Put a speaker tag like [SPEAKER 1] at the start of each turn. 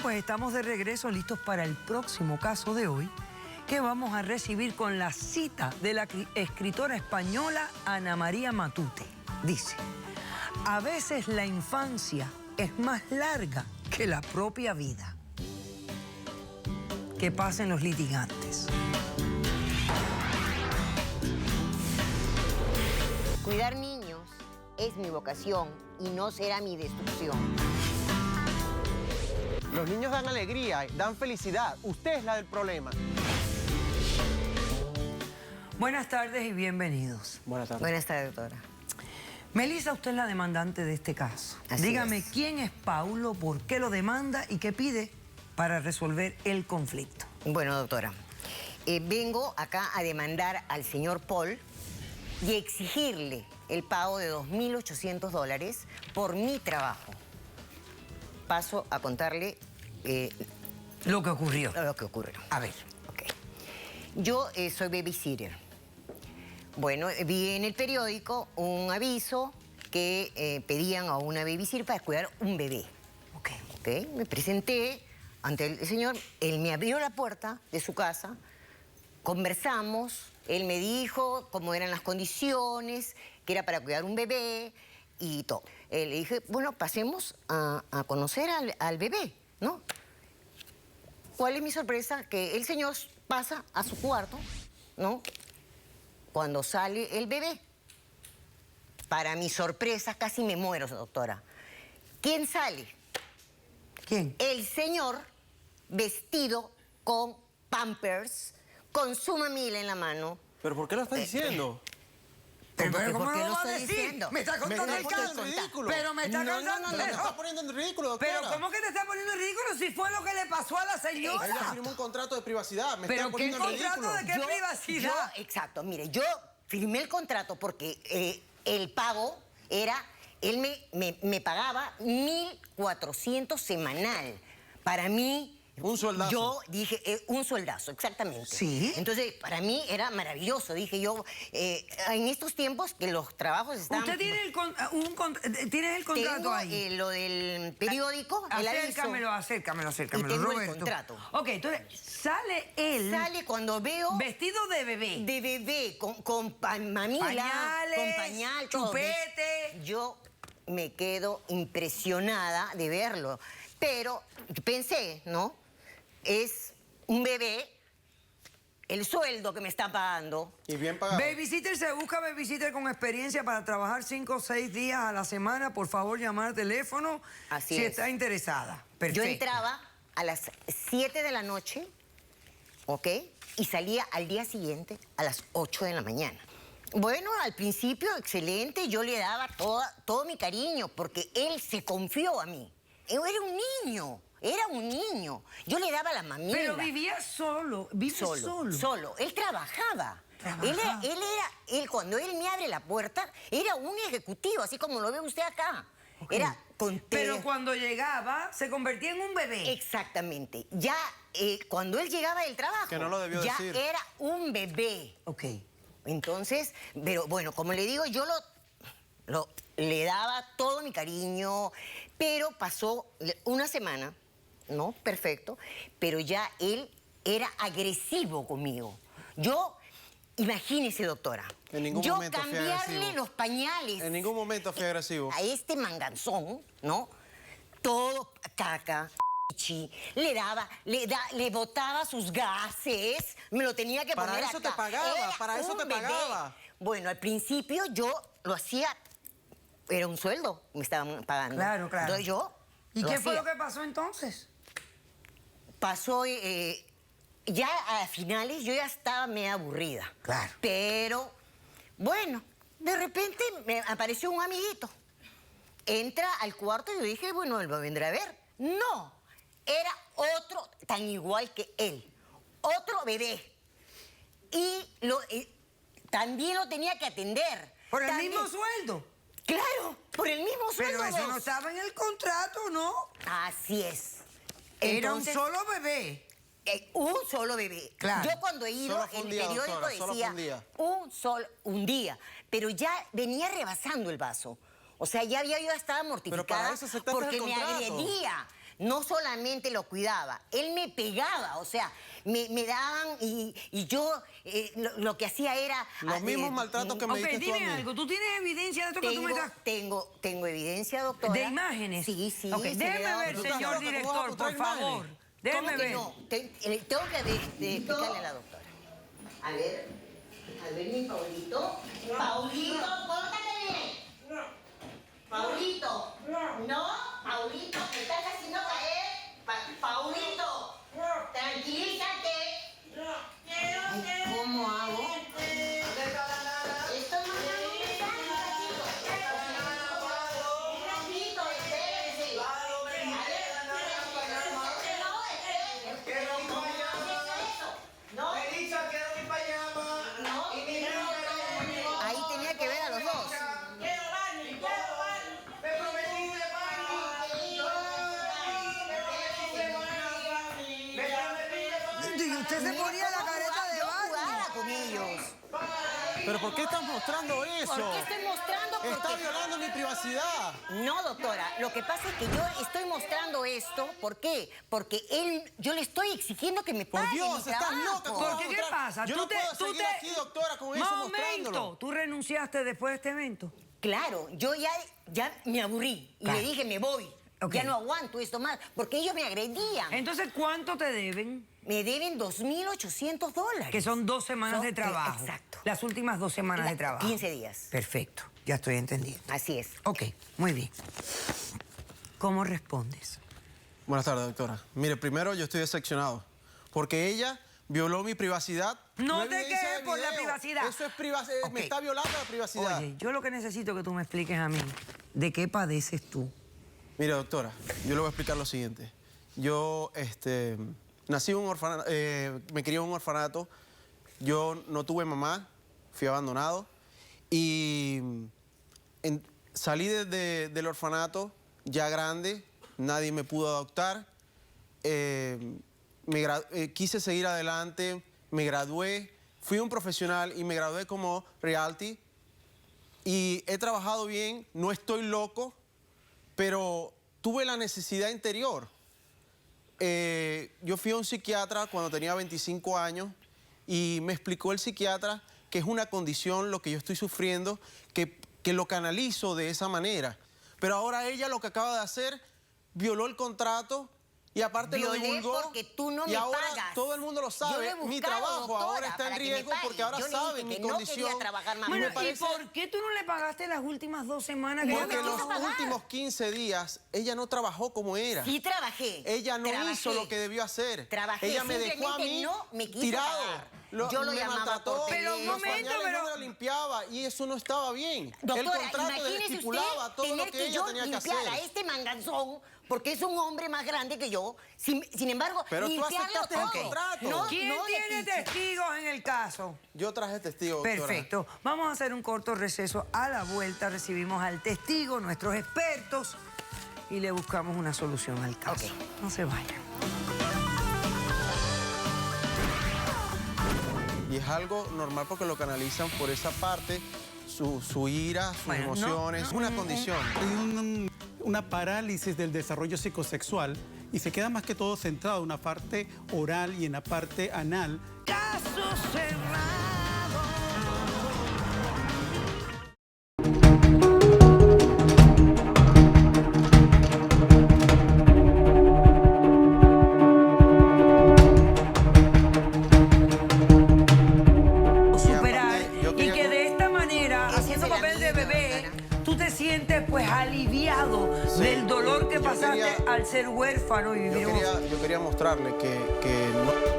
[SPEAKER 1] pues estamos de regreso listos para el próximo caso de hoy, que vamos a recibir con la cita de la escritora española Ana María Matute. Dice: a veces la infancia es más larga que la propia vida. Que pasen los litigantes.
[SPEAKER 2] Cuidar niños es mi vocación y no será mi destrucción.
[SPEAKER 3] Los niños dan alegría, dan felicidad. Usted es la del problema.
[SPEAKER 1] Buenas tardes y bienvenidos.
[SPEAKER 3] Buenas tardes.
[SPEAKER 2] Buenas tardes, doctora.
[SPEAKER 1] Melissa, usted es la demandante de este caso.
[SPEAKER 2] Así
[SPEAKER 1] Dígame,
[SPEAKER 2] es.
[SPEAKER 1] ¿quién es Paulo, por qué lo demanda y qué pide para resolver el conflicto?
[SPEAKER 2] Bueno, doctora, vengo acá a demandar al señor Paul y exigirle el pago de $2.800 por mi trabajo. Paso a contarle
[SPEAKER 1] Lo que ocurrió.
[SPEAKER 2] lo que ocurrió.
[SPEAKER 1] A ver.
[SPEAKER 2] Ok. Yo soy babysitter. Bueno, vi en el periódico un aviso que pedían a una babysitter para cuidar un bebé.
[SPEAKER 1] Ok.
[SPEAKER 2] Ok, me presenté ante el señor, él me abrió la puerta de su casa, conversamos, él me dijo cómo eran las condiciones, que era para cuidar un bebé y todo. Le dije, bueno, pasemos a conocer al bebé, ¿no? ¿Cuál es mi sorpresa? Que el señor pasa a su cuarto, ¿no? Cuando sale el bebé. Para mi sorpresa, casi me muero, doctora. ¿Quién sale?
[SPEAKER 1] ¿Quién?
[SPEAKER 2] El señor vestido con Pampers, con su mamila en la mano.
[SPEAKER 3] ¿Pero por qué lo está diciendo?
[SPEAKER 1] Pero
[SPEAKER 2] ¿Por
[SPEAKER 1] ¿cómo
[SPEAKER 2] qué
[SPEAKER 1] lo
[SPEAKER 2] lo
[SPEAKER 1] va a
[SPEAKER 2] estoy
[SPEAKER 1] decir?
[SPEAKER 2] diciendo?
[SPEAKER 1] Me está
[SPEAKER 3] Me
[SPEAKER 1] contando
[SPEAKER 3] está
[SPEAKER 1] el
[SPEAKER 3] poniendo
[SPEAKER 1] caso.
[SPEAKER 3] en ridículo.
[SPEAKER 1] Pero me está contando...
[SPEAKER 3] Me está poniendo en ridículo, doctora.
[SPEAKER 1] Pero ¿cómo que te está poniendo en ridículo si fue lo que le pasó a la señora?
[SPEAKER 3] Ella firmó un contrato de privacidad. Me
[SPEAKER 1] ¿Pero
[SPEAKER 3] está
[SPEAKER 1] qué
[SPEAKER 3] poniendo en
[SPEAKER 1] contrato
[SPEAKER 3] ridículo.
[SPEAKER 1] de qué privacidad?
[SPEAKER 2] Exacto, mire, yo firmé el contrato porque el pago era, él me pagaba 1.400 semanal. Para mí...
[SPEAKER 3] Un sueldazo.
[SPEAKER 2] Yo dije, un sueldazo, exactamente.
[SPEAKER 1] Sí.
[SPEAKER 2] Entonces, para mí era maravilloso. Dije yo, en estos tiempos que los trabajos están...
[SPEAKER 1] ¿Usted tiene ¿tienes el contrato
[SPEAKER 2] Tengo
[SPEAKER 1] ahí?
[SPEAKER 2] lo del periódico, el aviso.
[SPEAKER 1] Acércamelo,
[SPEAKER 2] Y tengo el
[SPEAKER 1] Roberto.
[SPEAKER 2] contrato.
[SPEAKER 1] Ok, entonces sale él
[SPEAKER 2] Sale cuando veo...
[SPEAKER 1] vestido de bebé.
[SPEAKER 2] De bebé, con mamila,
[SPEAKER 1] Pañales,
[SPEAKER 2] con pañal, todo.
[SPEAKER 1] chupete.
[SPEAKER 2] Yo me quedo impresionada de verlo. Pero pensé, ¿no? Es un bebé, el sueldo que me está pagando.
[SPEAKER 3] Y bien pagado.
[SPEAKER 1] Babysitter, se busca babysitter con experiencia para trabajar 5 o 6 días a la semana. Por favor, llamar al teléfono
[SPEAKER 2] Así
[SPEAKER 1] si
[SPEAKER 2] es.
[SPEAKER 1] está interesada.
[SPEAKER 2] Yo
[SPEAKER 1] Perfecto.
[SPEAKER 2] entraba a las 7 de la noche, ¿ok? Y salía al día siguiente a las 8 de la mañana. Bueno, al principio, excelente, yo le daba todo mi cariño porque él se confió a mí. Era un niño. Era un niño. Yo le daba la mamila.
[SPEAKER 1] Pero vivía solo. Vive solo.
[SPEAKER 2] Solo. Él trabajaba.
[SPEAKER 1] Trabajaba.
[SPEAKER 2] Él, cuando él me abre la puerta, era un ejecutivo, así como lo ve usted acá.
[SPEAKER 1] Ok.
[SPEAKER 2] Era con
[SPEAKER 1] Pero cuando llegaba, se convertía en un bebé.
[SPEAKER 2] Exactamente. Ya cuando él llegaba del trabajo,
[SPEAKER 3] Que no lo debió
[SPEAKER 2] ya
[SPEAKER 3] decir.
[SPEAKER 2] era un bebé.
[SPEAKER 1] Ok.
[SPEAKER 2] Entonces, pero bueno, como le digo, yo le daba todo mi cariño, pero pasó una semana, ¿no? Perfecto, pero ya él era agresivo conmigo. Yo, imagínese, doctora,
[SPEAKER 3] En ningún
[SPEAKER 2] yo
[SPEAKER 3] momento fui
[SPEAKER 2] cambiarle
[SPEAKER 3] agresivo.
[SPEAKER 2] los pañales
[SPEAKER 3] En ningún momento fui agresivo.
[SPEAKER 2] a este manganzón, ¿no? Todo caca, chichi, le botaba sus gases, me lo tenía que
[SPEAKER 3] Para
[SPEAKER 2] poner
[SPEAKER 3] eso
[SPEAKER 2] acá.
[SPEAKER 3] te pagaba,
[SPEAKER 2] Era
[SPEAKER 3] para eso
[SPEAKER 2] un
[SPEAKER 3] te
[SPEAKER 2] bebé.
[SPEAKER 3] pagaba.
[SPEAKER 2] Bueno, al principio yo lo hacía, era un sueldo, me estaban pagando.
[SPEAKER 1] Claro, claro.
[SPEAKER 2] Entonces yo
[SPEAKER 1] ¿Y
[SPEAKER 2] lo
[SPEAKER 1] qué fue
[SPEAKER 2] hacía.
[SPEAKER 1] lo que pasó entonces?
[SPEAKER 2] Pasó, ya a finales yo ya estaba medio aburrida.
[SPEAKER 1] Claro.
[SPEAKER 2] Pero, bueno, de repente me apareció un amiguito. Entra al cuarto y yo dije, bueno, él va a venir a ver. No, era otro tan igual que él. Otro bebé. Y también lo tenía que atender.
[SPEAKER 1] ¿Por el
[SPEAKER 2] También-
[SPEAKER 1] mismo sueldo?
[SPEAKER 2] Claro, por el mismo sueldo.
[SPEAKER 1] Pero eso no
[SPEAKER 2] vos.
[SPEAKER 1] estaba en el contrato, ¿no?
[SPEAKER 2] Así es.
[SPEAKER 1] Era un
[SPEAKER 2] Entonces,
[SPEAKER 1] solo bebé.
[SPEAKER 2] un solo bebé.
[SPEAKER 1] Claro.
[SPEAKER 2] Yo cuando he ido,
[SPEAKER 3] Solo fue
[SPEAKER 2] en
[SPEAKER 3] un
[SPEAKER 2] el
[SPEAKER 3] día,
[SPEAKER 2] periódico
[SPEAKER 3] doctora, solo fue
[SPEAKER 2] decía
[SPEAKER 3] un día.
[SPEAKER 2] un día. Pero ya venía rebasando el vaso. O sea, ya yo estaba mortificada
[SPEAKER 3] Pero para eso aceptaste
[SPEAKER 2] porque
[SPEAKER 3] el
[SPEAKER 2] me
[SPEAKER 3] contrato.
[SPEAKER 2] agredía. no solamente lo cuidaba, él me pegaba, o sea, me daban y yo lo que hacía era...
[SPEAKER 4] Los mismos maltratos que me
[SPEAKER 1] Ok,
[SPEAKER 4] diste tú a
[SPEAKER 1] dime
[SPEAKER 4] mí.
[SPEAKER 1] algo. ¿Tú tienes evidencia de esto que tú me estás...?
[SPEAKER 2] Tengo evidencia, doctora.
[SPEAKER 1] ¿De imágenes?
[SPEAKER 2] Sí, sí.
[SPEAKER 1] Ok,
[SPEAKER 2] se me
[SPEAKER 1] déjeme
[SPEAKER 2] daba-
[SPEAKER 1] ver,
[SPEAKER 4] ¿Tú estás
[SPEAKER 1] señor
[SPEAKER 4] loca? ¿Cómo vas a
[SPEAKER 1] director,
[SPEAKER 4] mostrar
[SPEAKER 1] por favor.
[SPEAKER 4] imágenes?
[SPEAKER 1] Déjeme
[SPEAKER 2] ¿Cómo que
[SPEAKER 1] ver.
[SPEAKER 2] no? Tengo que explicarle a la doctora. A ver, mi Paulito. Paulito, pórtate bien. Paulito. No, Paulito, me estás haciendo caer. Paulito, tranquilízate. Ay, ¿cómo hago? Esto no es un ratito, espérense. No. Ahí tenía que ver a los dos.
[SPEAKER 1] Y usted se ponía la careta de
[SPEAKER 2] Yo
[SPEAKER 1] Barbie.
[SPEAKER 2] jugaba con ellos.
[SPEAKER 4] ¿Pero por qué estás mostrando eso?
[SPEAKER 2] ¿Por qué estoy mostrando?
[SPEAKER 4] Está
[SPEAKER 2] Porque...
[SPEAKER 4] violando mi privacidad.
[SPEAKER 2] No, doctora. Lo que pasa es que yo estoy mostrando esto. ¿Por qué? Porque yo le estoy exigiendo que me pague
[SPEAKER 4] Por Dios,
[SPEAKER 2] mi
[SPEAKER 4] estás
[SPEAKER 2] trabajo.
[SPEAKER 4] loca. ¿Cómo
[SPEAKER 1] ¿Por qué? ¿Qué
[SPEAKER 4] mostrar?
[SPEAKER 1] pasa?
[SPEAKER 4] Yo no puedo seguir aquí, doctora, con eso mostrándolo.
[SPEAKER 1] Momento. ¿Tú renunciaste después de este evento?
[SPEAKER 2] Claro, yo ya me aburrí y
[SPEAKER 1] Claro.
[SPEAKER 2] le dije, me voy.
[SPEAKER 1] Ok.
[SPEAKER 2] Ya no aguanto esto más, porque ellos me agredían.
[SPEAKER 1] Entonces, ¿cuánto te deben?
[SPEAKER 2] Me deben $2.800.
[SPEAKER 1] Que son 2 semanas de trabajo.
[SPEAKER 2] Exacto.
[SPEAKER 1] Las últimas 2 semanas de trabajo.
[SPEAKER 2] 15 días.
[SPEAKER 1] Perfecto, ya estoy entendiendo.
[SPEAKER 2] Así es.
[SPEAKER 1] Ok, muy bien. ¿Cómo respondes?
[SPEAKER 4] Buenas tardes, doctora. Mire, primero yo estoy decepcionado porque ella violó mi privacidad.
[SPEAKER 1] No
[SPEAKER 4] hay
[SPEAKER 1] te
[SPEAKER 4] evidencia
[SPEAKER 1] quejes
[SPEAKER 4] de
[SPEAKER 1] por la
[SPEAKER 4] video.
[SPEAKER 1] privacidad.
[SPEAKER 4] Eso es privacidad.
[SPEAKER 1] Ok.
[SPEAKER 4] Me está violando la privacidad.
[SPEAKER 1] Oye, yo lo que necesito que tú me expliques a mí, ¿de qué padeces tú?
[SPEAKER 4] Mire, doctora, yo le voy a explicar lo siguiente. Yo, nací en un orfanato, me crié en un orfanato. Yo no tuve mamá, fui abandonado. Y salí del orfanato ya grande, nadie me pudo adoptar. Quise seguir adelante, me gradué, fui un profesional y me gradué como realty. Y he trabajado bien, no estoy loco, pero tuve la necesidad interior. Yo fui a un psiquiatra cuando tenía 25 años y me explicó el psiquiatra que es una condición lo que yo estoy sufriendo, que lo canalizo de esa manera. Pero ahora ella lo que acaba de hacer, violó el contrato y aparte lo
[SPEAKER 2] Violé
[SPEAKER 4] divulgó.
[SPEAKER 2] porque tú no
[SPEAKER 4] y
[SPEAKER 2] me
[SPEAKER 4] ahora
[SPEAKER 2] pagas.
[SPEAKER 4] todo el mundo lo
[SPEAKER 2] Yo lo
[SPEAKER 4] sabe.
[SPEAKER 2] he
[SPEAKER 4] Mi
[SPEAKER 2] buscado,
[SPEAKER 4] trabajo
[SPEAKER 2] doctora,
[SPEAKER 4] ahora está en
[SPEAKER 2] para que me
[SPEAKER 4] riesgo
[SPEAKER 2] pague.
[SPEAKER 4] porque ahora
[SPEAKER 2] Yo le
[SPEAKER 4] saben
[SPEAKER 2] dije
[SPEAKER 4] mi
[SPEAKER 2] que no
[SPEAKER 4] condición.
[SPEAKER 2] quería trabajar más.
[SPEAKER 1] Bueno,
[SPEAKER 2] Me parece-
[SPEAKER 1] ¿y por qué tú no le pagaste las últimas 2 semanas que
[SPEAKER 2] No,
[SPEAKER 1] yo
[SPEAKER 4] Porque
[SPEAKER 1] te
[SPEAKER 2] me
[SPEAKER 4] los
[SPEAKER 2] quiso pagar.
[SPEAKER 4] últimos 15 días ella no trabajó como era.
[SPEAKER 2] Sí trabajé.
[SPEAKER 4] Ella no
[SPEAKER 2] Trabajé.
[SPEAKER 4] hizo lo que debió hacer.
[SPEAKER 2] Trabajé,
[SPEAKER 4] Ella me dejó a
[SPEAKER 2] simplemente
[SPEAKER 4] mí
[SPEAKER 2] no me quiso
[SPEAKER 4] tirado.
[SPEAKER 2] pagar. Yo lo
[SPEAKER 4] me
[SPEAKER 2] llamaba
[SPEAKER 4] maltrató,
[SPEAKER 2] por
[SPEAKER 1] Pero un
[SPEAKER 4] los
[SPEAKER 1] momento,
[SPEAKER 4] pañales
[SPEAKER 1] pero-
[SPEAKER 4] no me lo limpiaba y eso no estaba bien.
[SPEAKER 2] Doctora,
[SPEAKER 4] el contrato
[SPEAKER 2] imagínese
[SPEAKER 4] estipulaba
[SPEAKER 2] usted
[SPEAKER 4] todo
[SPEAKER 2] tener
[SPEAKER 4] lo que ella
[SPEAKER 2] yo
[SPEAKER 4] tenía que
[SPEAKER 2] limpiar
[SPEAKER 4] hacer.
[SPEAKER 2] a este manganzón porque es un hombre más grande que yo. Sin embargo,
[SPEAKER 4] Pero tú
[SPEAKER 2] limpiarlo
[SPEAKER 4] aceptaste el
[SPEAKER 2] todo.
[SPEAKER 4] contrato.
[SPEAKER 2] No,
[SPEAKER 1] ¿Quién
[SPEAKER 2] no de
[SPEAKER 1] tiene
[SPEAKER 2] piche.
[SPEAKER 1] testigos en el caso?
[SPEAKER 4] Yo traje testigo, doctora.
[SPEAKER 1] Perfecto. Vamos a hacer un corto receso. A la vuelta recibimos al testigo, nuestros expertos, y le buscamos una solución al caso.
[SPEAKER 2] Ok.
[SPEAKER 1] No se vayan.
[SPEAKER 4] Y es algo normal porque lo canalizan por esa parte, su ira, sus
[SPEAKER 1] Bueno, no,
[SPEAKER 4] emociones,
[SPEAKER 1] no,
[SPEAKER 4] es una condición.
[SPEAKER 5] Hay una parálisis del desarrollo psicosexual y se queda más que todo centrado en una parte oral y en la parte anal.
[SPEAKER 1] Caso cerrado. Superar
[SPEAKER 4] yo
[SPEAKER 1] y
[SPEAKER 4] quería
[SPEAKER 1] que de esta manera,
[SPEAKER 2] Ese
[SPEAKER 1] haciendo
[SPEAKER 2] es el
[SPEAKER 1] papel de
[SPEAKER 2] alivio,
[SPEAKER 1] bebé,
[SPEAKER 2] doctora.
[SPEAKER 1] tú te sientes pues aliviado
[SPEAKER 4] Sí.
[SPEAKER 1] del dolor que
[SPEAKER 4] Yo
[SPEAKER 1] pasaste
[SPEAKER 4] quería-
[SPEAKER 1] al ser huérfano y vivir en un
[SPEAKER 4] Yo quería mostrarle que no...